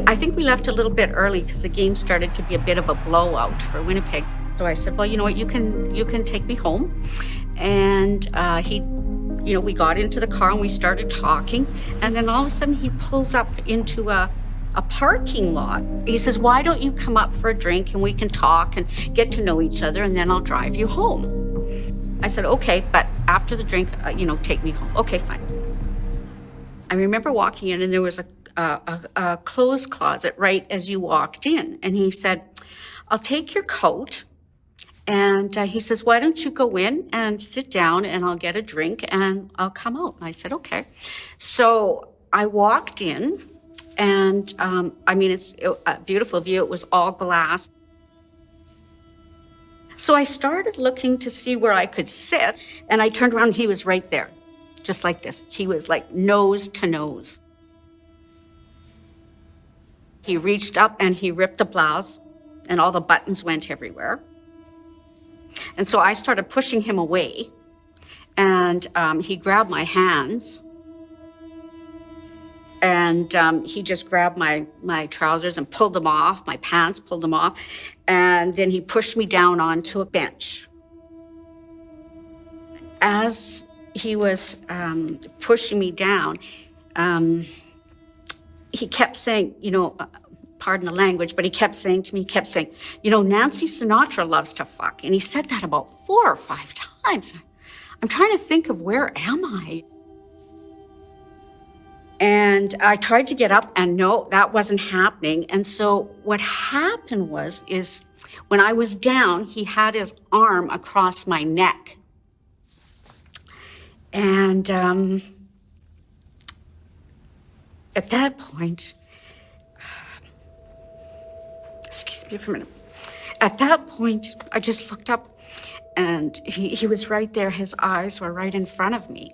I think we left a little bit early because the game started to be a bit of a blowout for Winnipeg. So I said, well, you know what, you can take me home. And we got into the car and we started talking. And then all of a sudden he pulls up into a parking lot. He says, why don't you come up for a drink and we can talk and get to know each other and then I'll drive you home. I said, okay, but after the drink, take me home. Okay, fine. I remember walking in and there was a clothes closet right as you walked in. And he said, I'll take your coat. And he says, why don't you go in and sit down and I'll get a drink and I'll come out. And I said, okay. So I walked in and it's a beautiful view. It was all glass. So I started looking to see where I could sit and I turned around and he was right there, just like this. He was like nose to nose. He reached up and he ripped the blouse and all the buttons went everywhere. And so I started pushing him away and he grabbed my hands and he just grabbed my trousers and pulled them off, my pants, pulled them off. And then he pushed me down onto a bench. As he was pushing me down, he kept saying, pardon the language, but he kept saying to me, Nancy Sinatra loves to fuck. And he said that about 4 or 5 times. I'm trying to think of where am I? And I tried to get up and no, that wasn't happening. And so what happened is when I was down, he had his arm across my neck. And at that point, excuse me for a minute. At that point, I just looked up and he was right there. His eyes were right in front of me.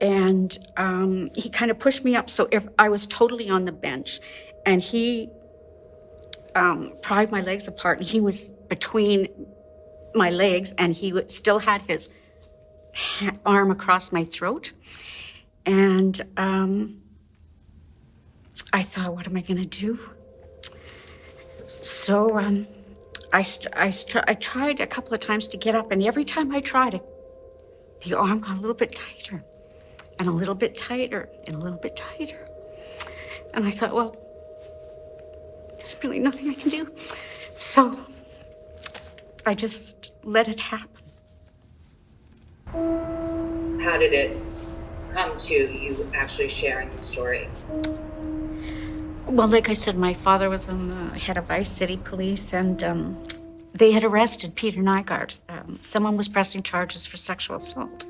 And he kind of pushed me up. So if I was totally on the bench and he pried my legs apart and he was between my legs and he still had his arm across my throat. And I thought, what am I going to do? So I tried a couple of times to get up, and every time I tried, the arm got a little bit tighter, and a little bit tighter, and a little bit tighter. And I thought, well, there's really nothing I can do. So I just let it happen. How did it come to you actually sharing the story? Well, like I said, my father was on the head of Vice City Police, and they had arrested Peter Nygard. Someone was pressing charges for sexual assault.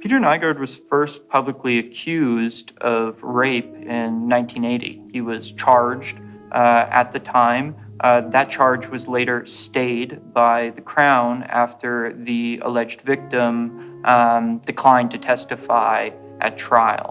Peter Nygard was first publicly accused of rape in 1980. He was charged at the time. That charge was later stayed by the Crown after the alleged victim declined to testify at trial.